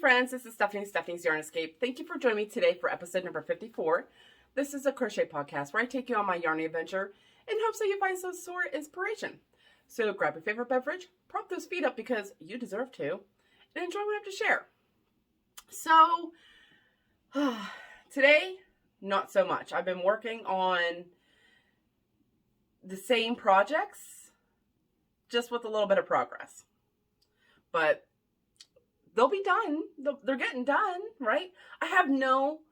friends, this is Stephanie's Yarn Escape. Thank you for joining me today for episode number 54. This is a crochet podcast where I take you on my yarny adventure in hopes that you find some sort of inspiration. So grab your favorite beverage, prop those feet up because you deserve to, and enjoy what I have to share. So, today, not so much. I've been working on the same projects, just with a little bit of progress. But they'll be done. They're getting done, right? I have no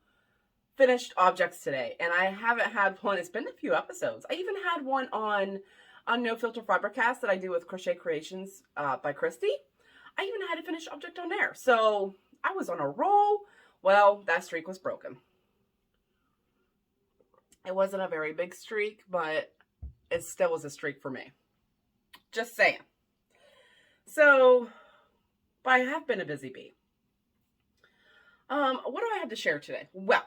finished objects today, and I haven't had one. It's been a few episodes. I even had one on No Filter Fibercast that I do with Crochet Creations by Christy. I even had a finished object on there. So I was on a roll. Well, that streak was broken. It wasn't a very big streak, but it still was a streak for me. Just saying. So, but I have been a busy bee. What do I have to share today? Well,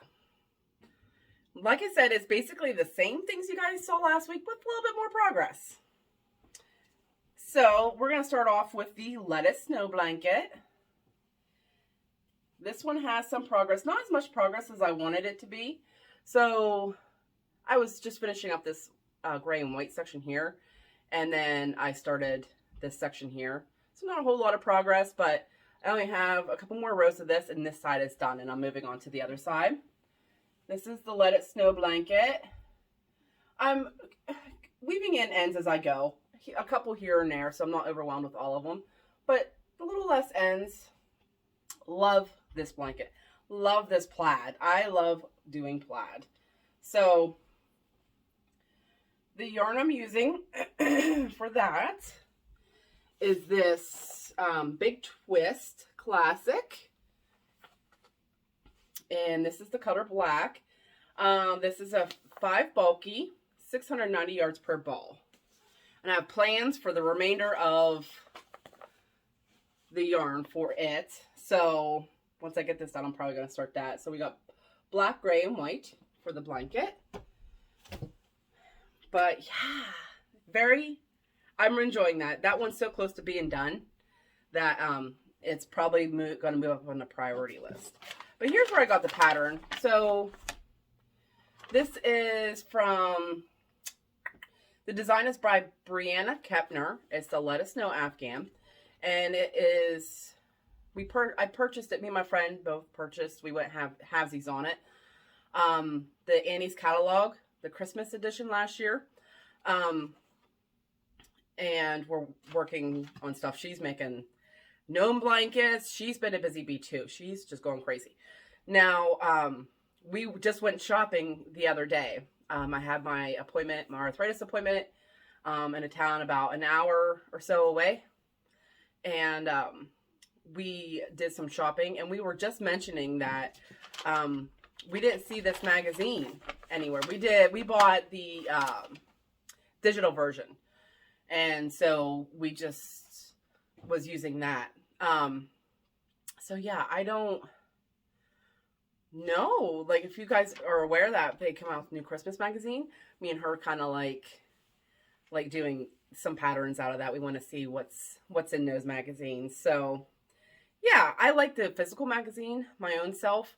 like I said, it's basically the same things you guys saw last week with a little bit more progress. So, we're going to start off with the lettuce snow blanket. This one has some progress. Not as much progress as I wanted it to be. So, I was just finishing up this gray and white section here. And then I started this section here. So not a whole lot of progress, but I only have a couple more rows of this, and this side is done, and I'm moving on to the other side. This is the Let It Snow blanket. I'm weaving in ends as I go, a couple here and there, so I'm not overwhelmed with all of them, but a little less ends. Love this blanket. Love this plaid. I love doing plaid. So the yarn I'm using for that is this Big Twist Classic. And this is the color black. This is a 5 bulky, 690 yards per ball. And I have plans for the remainder of the yarn for it. So once I get this done, I'm probably going to start that. So we got black, gray, and white for the blanket. But yeah, I'm enjoying that. That one's so close to being done that it's probably going to move up on the priority list. But here's where I got the pattern. So this is from, the design is by Brianna Kepner. It's the Let It Snow Afghan. And it is, I purchased it, me and my friend both purchased, we went halvesies on it. The Annie's catalog, the Christmas edition last year. And we're working on stuff. She's making gnome blankets. She's been a busy bee too. She's just going crazy. Now, we just went shopping the other day. I had my appointment, my arthritis appointment, in a town about an hour or so away. And, we did some shopping, and we were just mentioning that, we didn't see this magazine anywhere. We bought the, digital version. And so we just was using that. So yeah, I don't know. Like, if you guys are aware that they come out with a new Christmas magazine, me and her kind of like doing some patterns out of that. We want to see what's in those magazines. So yeah, I like the physical magazine, my own self.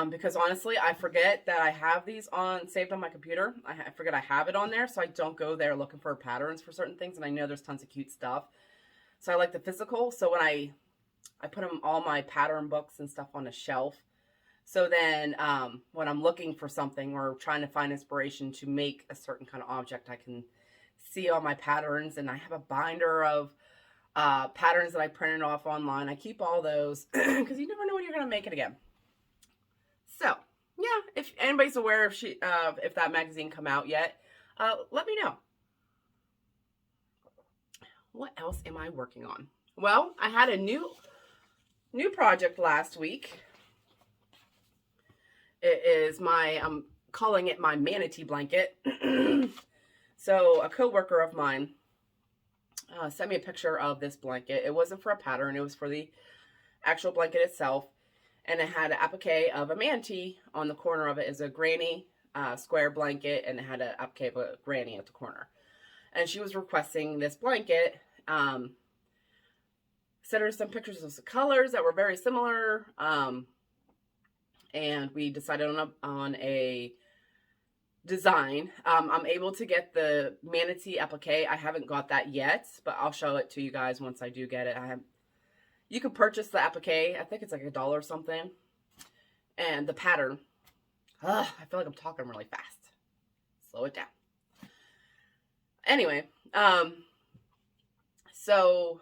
Because honestly, I forget that I have these saved on my computer. I forget I have it on there, so I don't go there looking for patterns for certain things, and I know there's tons of cute stuff. So I like the physical, so when I put all my pattern books and stuff on a shelf, so then when I'm looking for something or trying to find inspiration to make a certain kind of object, I can see all my patterns, and I have a binder of patterns that I printed off online. I keep all those, because you never know when you're going to make it again. So, yeah, if anybody's aware if that magazine come out yet, let me know. What else am I working on? Well, I had a new project last week. It is I'm calling it my manatee blanket. So, a coworker of mine sent me a picture of this blanket. It wasn't for a pattern. It was for the actual blanket itself. And it had an applique of a manatee on the corner of it. Is a granny square blanket, and it had an applique of a granny at the corner. And she was requesting this blanket sent her some pictures of some colors that were very similar. And we decided on a design. I'm able to get the manatee applique. I haven't got that yet, but I'll show it to you guys once I do get it. You can purchase the applique. I think it's like $1 or something. And the pattern. I feel like I'm talking really fast. Slow it down. Anyway, so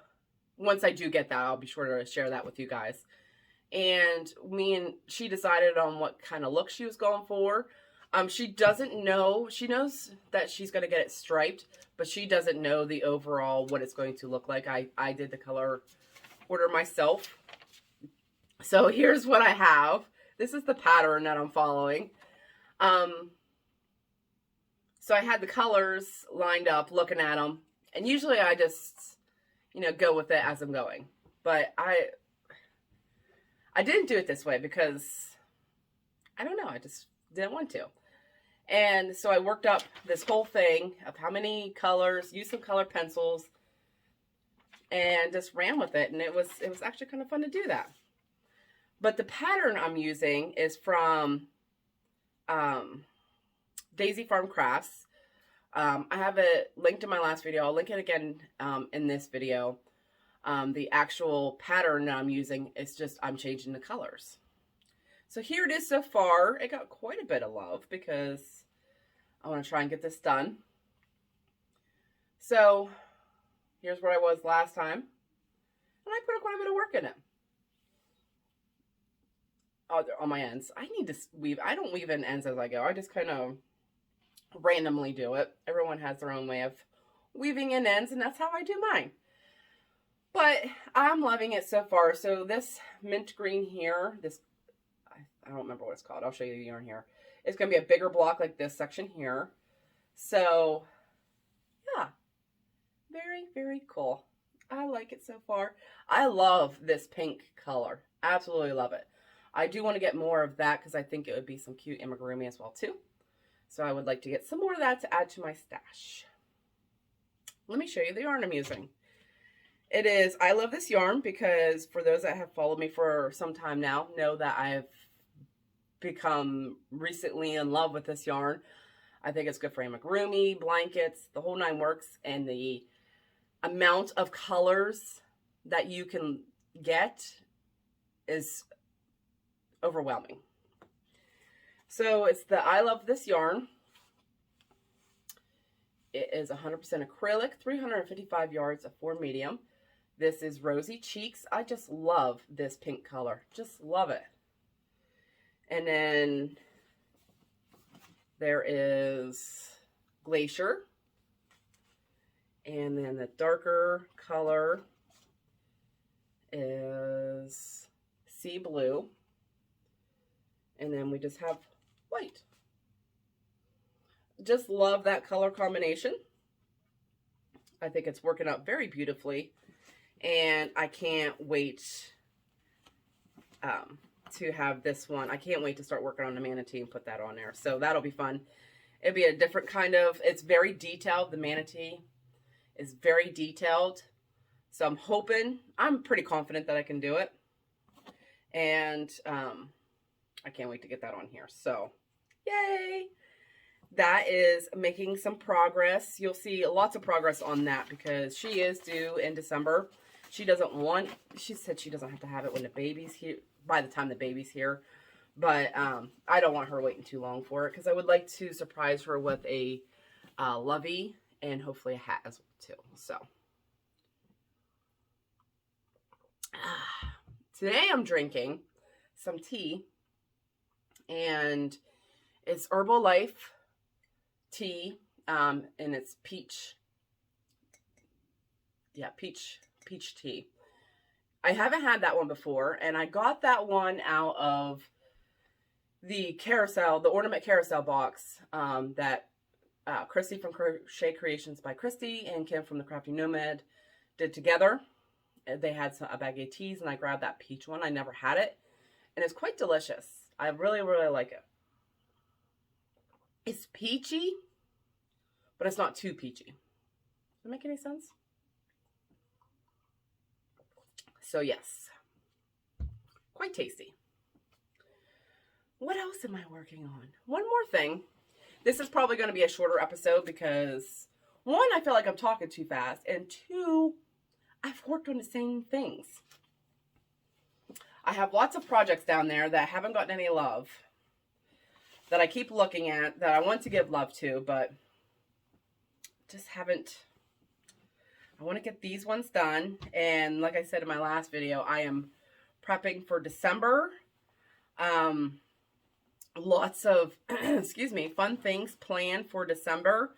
once I do get that, I'll be sure to share that with you guys. And she decided on what kind of look she was going for. She doesn't know. She knows that she's going to get it striped, but she doesn't know the overall what it's going to look like. I did the color order myself. So here's what I have. This is the pattern that I'm following. So I had the colors lined up, looking at them. And usually I just, go with it as I'm going. But I didn't do it this way because, I don't know, I just didn't want to. And so I worked up this whole thing of how many colors, used some color pencils, and just ran with it. And it was actually kind of fun to do that. But the pattern I'm using is from Daisy Farm Crafts. I have it linked in my last video. I'll link it again in this video. The actual pattern that I'm using is just, I'm changing the colors. So here it is so far. It got quite a bit of love because I want to try and get this done. So here's where I was last time. And I put quite a bit of work in it. On my ends. I need to weave. I don't weave in ends as I go. I just kind of randomly do it. Everyone has their own way of weaving in ends, and that's how I do mine. But I'm loving it so far. So this mint green here, I don't remember what it's called. I'll show you the yarn here. It's going to be a bigger block like this section here. So, yeah. Very, very cool. I like it so far. I love this pink color. Absolutely love it. I do want to get more of that because I think it would be some cute amigurumi as well too. So I would like to get some more of that to add to my stash. Let me show you the yarn I'm using. It is, I love this yarn because for those that have followed me for some time now, know that I've become recently in love with this yarn. I think it's good for amigurumi, blankets, the whole 9 works, and the amount of colors that you can get is overwhelming. So it's the I Love This yarn. It is 100% acrylic, 355 yards of 4 medium. This is Rosy Cheeks. I just love this pink color. Just love it. And then there is Glacier. And then the darker color is Sea Blue. And then we just have white. Just love that color combination. I think it's working out very beautifully. And I can't wait to have this one. I can't wait to start working on the manatee and put that on there. So that'll be fun. It'll be a different kind of, it's very detailed. The manatee is very detailed. So I'm hoping, I'm pretty confident that I can do it. And I can't wait to get that on here. So yay. That is making some progress. You'll see lots of progress on that because she is due in December. She said she doesn't have to have it when the baby's here, by the time the baby's here. But I don't want her waiting too long for it because I would like to surprise her with a lovey and hopefully a hat as well too. So today I'm drinking some tea, and it's Herbalife tea, and it's peach. Yeah, peach tea. I haven't had that one before, and I got that one out of the carousel, the ornament carousel box that Christy from Crochet Creations by Christy and Kim from the Crafty Nomad did together. They had a bag of teas, and I grabbed that peach one. I never had it, and it's quite delicious. I really, really like it. It's peachy, but it's not too peachy. Does that make any sense? So yes, quite tasty. What else am I working on? One more thing. This is probably going to be a shorter episode because, one, I feel like I'm talking too fast, and two, I've worked on the same things. I have lots of projects down there that haven't gotten any love, that I keep looking at, that I want to give love to, but just haven't. I want to get these ones done, and like I said in my last video, I am prepping for December. Lots of, excuse me, fun things planned for December.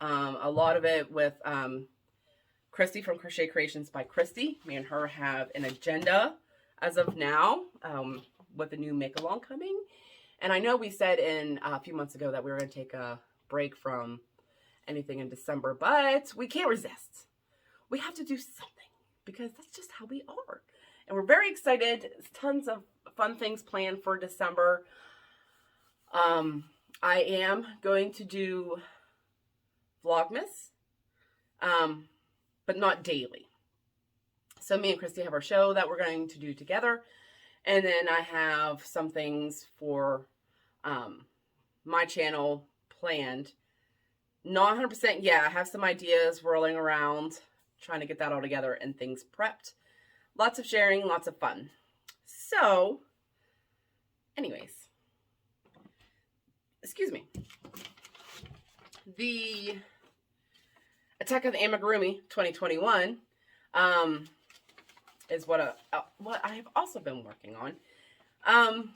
A lot of it with Christy from Crochet Creations by Christy. Me and her have an agenda as of now with a new make-along coming. And I know we said a few months ago that we were going to take a break from anything in December, but we can't resist. We have to do something because that's just how we are. And we're very excited. Tons of fun things planned for December. I am going to do Vlogmas, but not daily. So me and Christy have our show that we're going to do together. And then I have some things for my channel planned. Not 100% yet. I have some ideas whirling around, trying to get that all together and things prepped. Lots of sharing, lots of fun. So, anyways, excuse me. The Attack of the Amigurumi 2021 is what I have also been working on.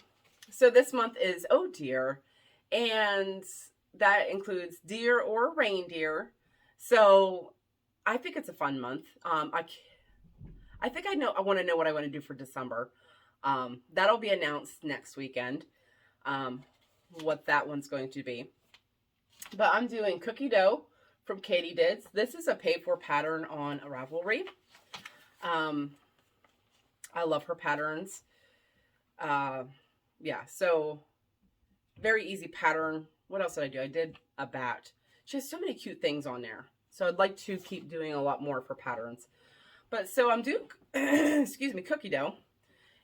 So this month is Oh Dear, and that includes deer or reindeer. So I think it's a fun month. I think I want to know what I want to do for December. That'll be announced next weekend, what that one's going to be. But I'm doing cookie dough from Katie Dids. This is a paid-for pattern on a Ravelry. I love her patterns. Yeah, so very easy pattern. What else did I do? I did a bat. She has so many cute things on there. So I'd like to keep doing a lot more for patterns. But so I'm doing, excuse me, cookie dough.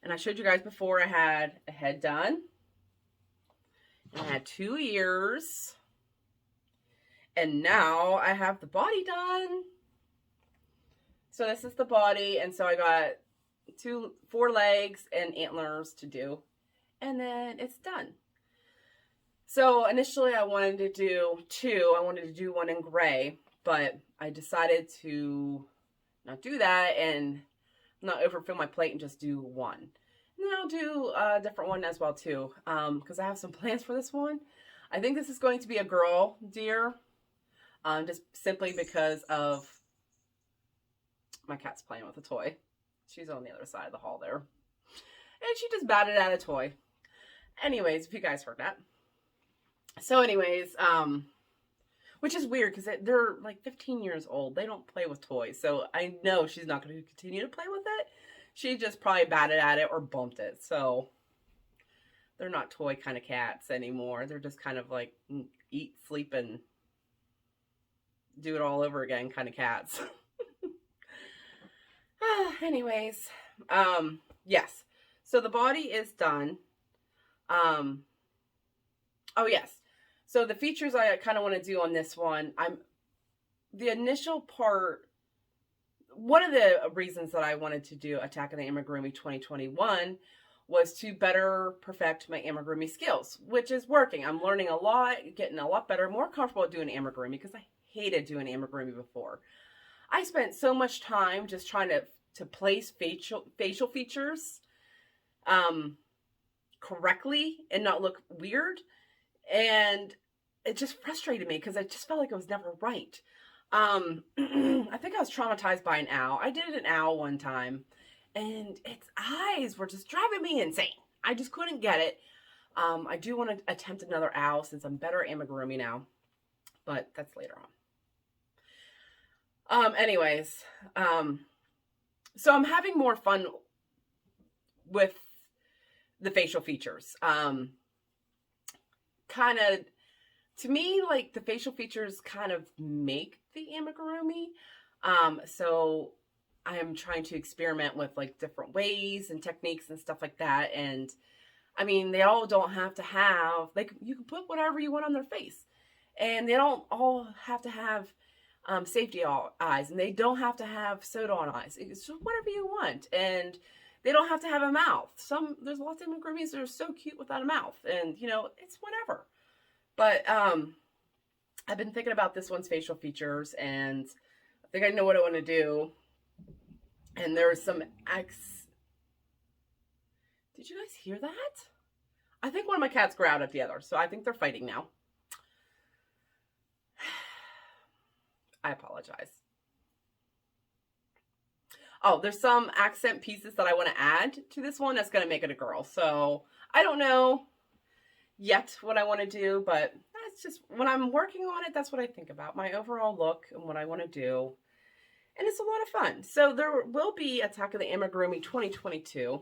And I showed you guys before I had a head done. And I had 2 ears. And now I have the body done. So this is the body. And so I got 4 legs and antlers to do. And then it's done. So initially I wanted to do 2. I wanted to do one in gray. But I decided to not do that and not overfill my plate and just do 1. And then I'll do a different one as well too. Because I have some plans for this one. I think this is going to be a girl deer. Just simply because of my cat's playing with a toy. She's on the other side of the hall there. And she just batted at a toy. Anyways, if you guys heard that. So anyways, which is weird because they're like 15 years old. They don't play with toys. So I know she's not going to continue to play with it. She just probably batted at it or bumped it. So they're not toy kind of cats anymore. They're just kind of like eat, sleep, and do it all over again kind of cats. Anyways, yes. So the body is done. Oh yes. So the features I kind of want to do on this one, the initial part, one of the reasons that I wanted to do Attack of the Amigurumi 2021 was to better perfect my amigurumi skills, which is working. I'm learning a lot, getting a lot better, more comfortable at doing amigurumi because I hated doing amigurumi before. I spent so much time just trying to place facial features correctly and not look weird. And it just frustrated me because I just felt like it was never right. I think I was traumatized by an owl. I did an owl one time and its eyes were just driving me insane. I just couldn't get it. I do want to attempt another owl since I'm better at amigurumi now, but that's later on. Anyways, so I'm having more fun with the facial features. Kind of, to me, like the facial features kind of make the amigurumi. So I am trying to experiment with like different ways and techniques and stuff like that. And I mean, they all don't have to have, like, you can put whatever you want on their face. And they don't all have to have safety eyes. And they don't have to have soda on eyes. It's just whatever you want. And they don't have to have a mouth. There's lots of amigurumis that are so cute without a mouth. And, you know, it's whatever. But I've been thinking about this one's facial features. And I think I know what I want to do. And there's some Did you guys hear that? I think one of my cats growled at the other, so I think they're fighting now. I apologize. Oh, there's some accent pieces that I want to add to this one that's going to make it a girl. So I don't know yet what I want to do, but that's just, when I'm working on it, that's what I think about. My overall look and what I want to do. And it's a lot of fun. So there will be Attack of the Amigurumi 2022.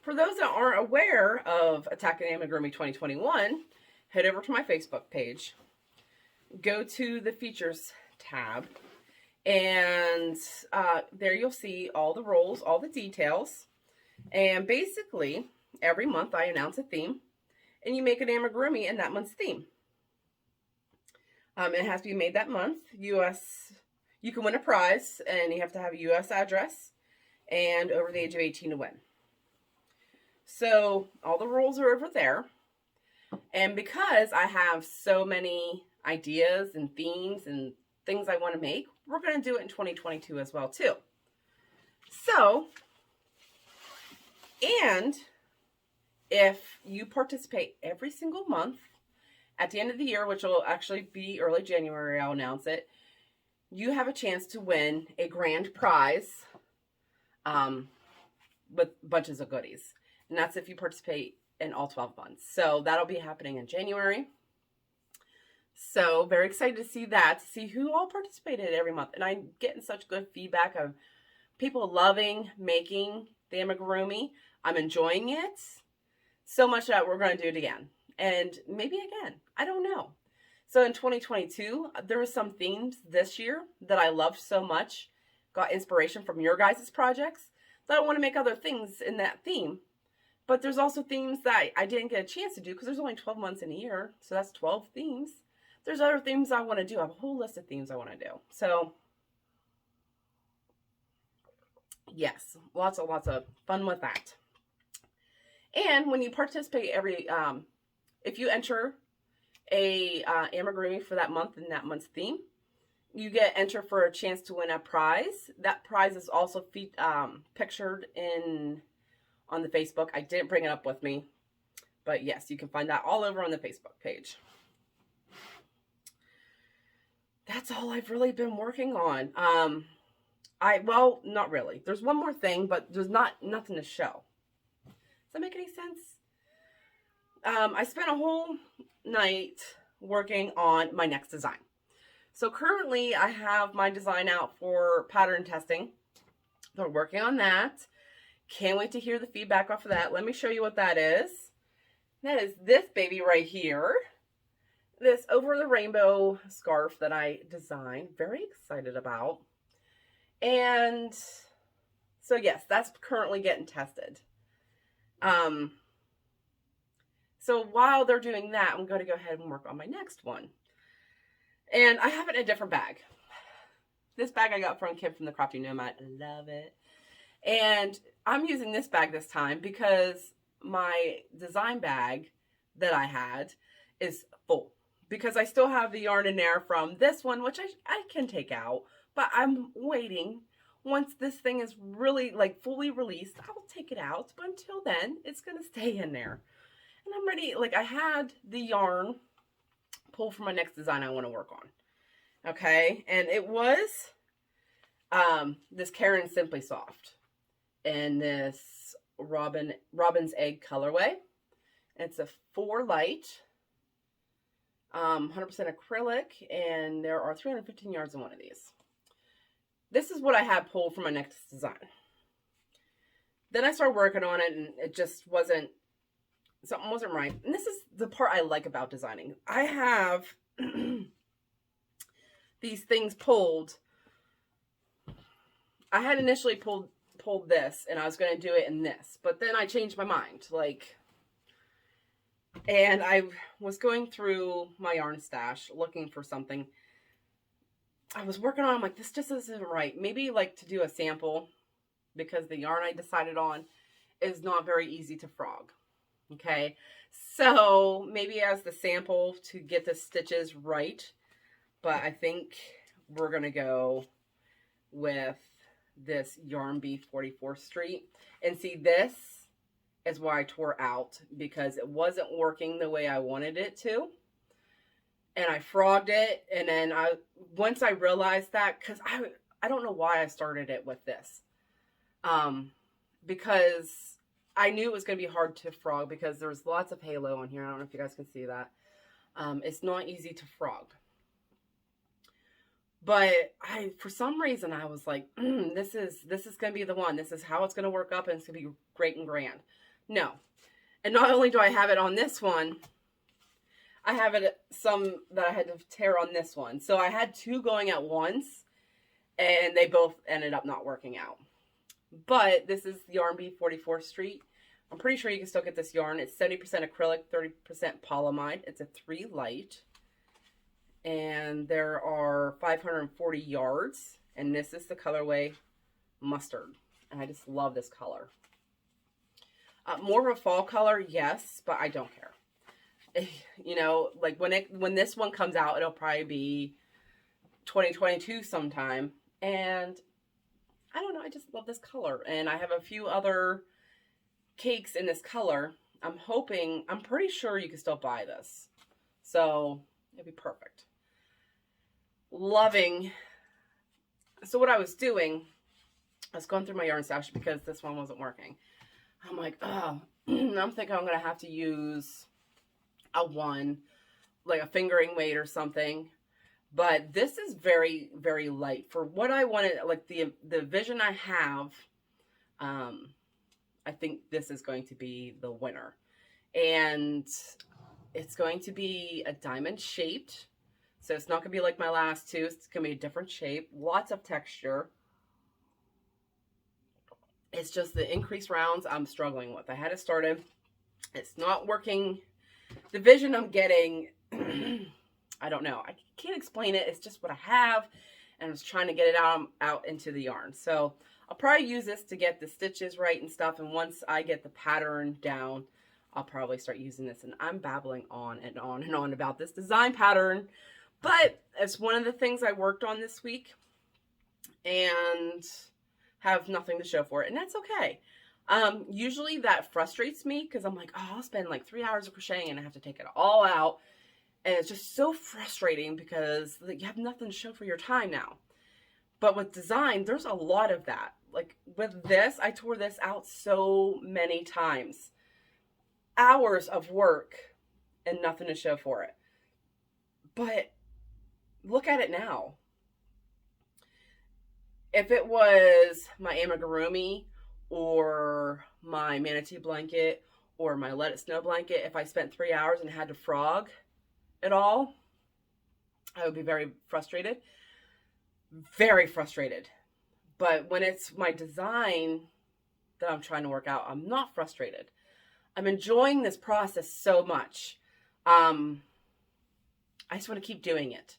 For those that aren't aware of Attack of the Amigurumi 2021, head over to my Facebook page. Go to the Features tab. And there you'll see all the roles, all the details. And basically, every month I announce a theme. And you make an amigurumi in that month's theme. It has to be made that month. You can win a prize, and you have to have a U.S. address and over the age of 18 to win. So all the rules are over there. And because I have so many ideas and themes and things I want to make, we're going to do it in 2022 as well, too. So, and if you participate every single month, at the end of the year, which will actually be early January, I'll announce it, you have a chance to win a grand prize with bunches of goodies. And that's if you participate in all 12 months. So that'll be happening in January. So very excited to see that, to see who all participated every month. And I'm getting such good feedback of people loving making the amigurumi. I'm enjoying it so much that we're going to do it again. And maybe again. I don't know. So in 2022, there were some themes this year that I loved so much, got inspiration from your guys' projects, that I want to make other things in that theme. But there's also themes that I didn't get a chance to do because there's only 12 months in a year. So that's 12 themes. There's other themes I want to do. I have a whole list of themes I want to do. So yes, lots of fun with that. And when you participate if you enter a amigurumi for that month and that month's theme, you get enter for a chance to win a prize. That prize is also pictured on the Facebook. I didn't bring it up with me, but yes, you can find that all over on the Facebook page. That's all I've really been working on. Well, not really. There's one more thing, but there's nothing to show. Does that make any sense? I spent a whole night working on my next design. So currently I have my design out for pattern testing. They're working on that. Can't wait to hear the feedback off of that. Let me show you what that is. That is this baby right here. This over the rainbow scarf that I designed. Very excited about. And so yes, that's currently getting tested. So while they're doing that, I'm going to go ahead and work on my next one. And I have it in a different bag. This bag I got from Kim from the Crafty Nomad. I love it. And I'm using this bag this time because my design bag that I had is full. Because I still have the yarn in there from this one, which I can take out. But I'm waiting. Once this thing is really like fully released, I will take it out. But until then, it's going to stay in there. And I'm ready. Like, I had the yarn pulled for my next design I want to work on. Okay. And it was this Karen Simply Soft. And this Robin's Egg colorway. It's a 4 light. 100% acrylic. And there are 315 yards in one of these. This is what I had pulled for my next design. Then I started working on it and it just wasn't, something wasn't right. And this is the part I like about designing. I have these things pulled I had initially pulled this, and I was going to do it in this, but then I changed my mind. Like, and I was going through my yarn stash looking for something. I was working on, I'm like, this just isn't right. Maybe like to do a sample, because the yarn I decided on is not very easy to frog. Okay, so maybe as the sample to get the stitches right, but I think we're gonna go with this Yarn Bee 44th Street. And see, this is why I tore out, because it wasn't working the way I wanted it to. And I frogged it, and then once I realized that, because I don't know why I started it with this. Because I knew it was going to be hard to frog, because there's lots of halo on here. I don't know if you guys can see that. It's not easy to frog. But for some reason, I was like, this is going to be the one. This is how it's going to work up, and it's going to be great and grand. No. And not only do I have it on this one, I have it some that I had to tear on this one. So I had two going at once, and they both ended up not working out. But this is Yarn Bee 44th Street. I'm pretty sure you can still get this yarn. It's 70% acrylic, 30% polyamide. It's a 3 light. And there are 540 yards. And this is the colorway Mustard. And I just love this color. More of a fall color, yes, but I don't care. You know, like when this one comes out, it'll probably be 2022 sometime. And I don't know, I just love this color. And I have a few other cakes in this color. I'm pretty sure you can still buy this. So it'd be perfect. Loving. So what I was doing, I was going through my yarn stash because this one wasn't working. I'm like, oh, I'm thinking I'm going to have to use a one, like a fingering weight or something. But this is very, very light for what I wanted. Like the vision I have, I think this is going to be the winner. And it's going to be a diamond shaped. So it's not going to be like my last two. It's going to be a different shape. Lots of texture. It's just the increased rounds I'm struggling with. I had it started. It's not working. The vision I'm getting, I don't know. I can't explain it. It's just what I have. And I was trying to get it out into the yarn. So I'll probably use this to get the stitches right and stuff. And once I get the pattern down, I'll probably start using this. And I'm babbling on and on and on about this design pattern. But it's one of the things I worked on this week. And have nothing to show for it. And that's okay. Usually that frustrates me because I'm like, oh, I'll spend like 3 hours of crocheting and I have to take it all out. And it's just so frustrating because you have nothing to show for your time now. But with design, there's a lot of that. Like with this, I tore this out so many times. Hours of work and nothing to show for it. But look at it now. If it was my amigurumi or my manatee blanket or my Let It Snow blanket, if I spent 3 hours and had to frog it all, I would be very frustrated. Very frustrated. But when it's my design that I'm trying to work out, I'm not frustrated. I'm enjoying this process so much. I just want to keep doing it.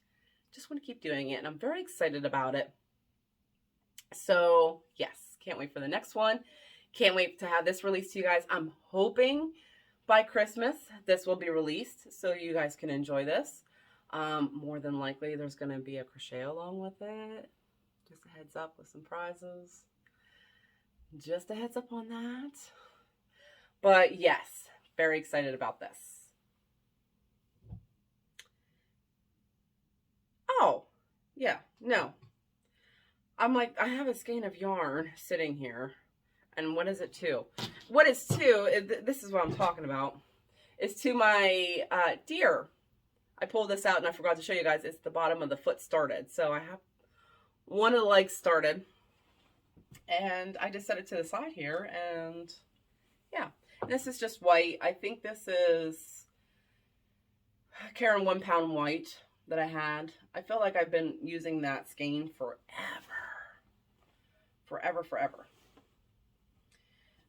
Just want to keep doing it. And I'm very excited about it. So yes, can't wait for the next one. Can't wait to have this released to you guys. I'm hoping by Christmas this will be released so you guys can enjoy this. More than likely there's going to be a crochet along with it. Just a heads up with some prizes. Just a heads up on that. But yes, very excited about this. Oh, yeah, no. I'm like, I have a skein of yarn sitting here. And what is it to? What is to, this is what I'm talking about, is to my deer. I pulled this out and I forgot to show you guys. It's the bottom of the foot started. So I have one of the legs started. And I just set it to the side here. And yeah, and this is just white. I think this is Karen 1 pound white that I had. I feel like I've been using that skein forever. forever, forever.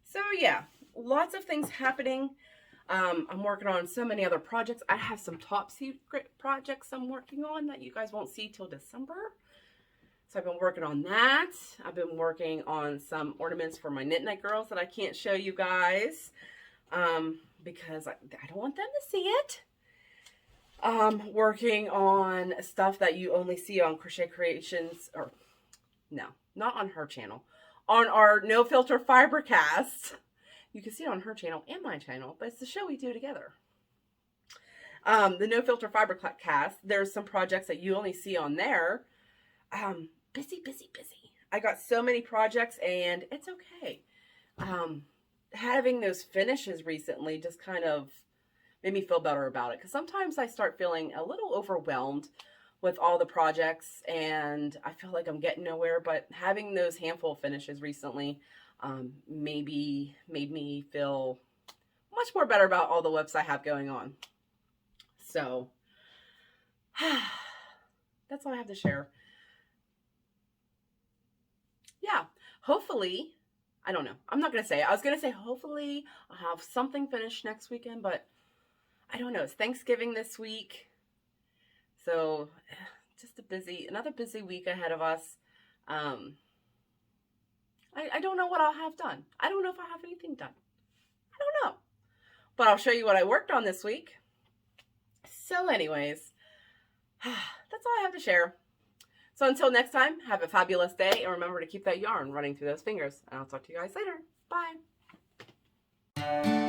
So yeah, lots of things happening. I'm working on so many other projects. I have some top secret projects I'm working on that you guys won't see till December. So I've been working on that. I've been working on some ornaments for my Knit Night girls that I can't show you guys because I don't want them to see it. Working on stuff that you only see on Crochet Creations, or no, not on her channel, on our No Filter Fibercast. You can see it on her channel and my channel, but it's the show we do together. The No Filter Fibercast, there's some projects that you only see on there. Busy. I got so many projects and it's okay. Having those finishes recently just kind of made me feel better about it, because sometimes I start feeling a little overwhelmed with all the projects and I feel like I'm getting nowhere, but having those handful of finishes recently maybe made me feel much more better about all the WIPs I have going on. So that's all I have to share. Yeah, hopefully, I don't know. I'm not going to say it. I was going to say hopefully I'll have something finished next weekend, but I don't know. It's Thanksgiving this week. So just another busy week ahead of us. I don't know what I'll have done. I don't know if I have anything done. I don't know. But I'll show you what I worked on this week. So anyways, that's all I have to share. So until next time, have a fabulous day, and remember to keep that yarn running through those fingers. And I'll talk to you guys later. Bye.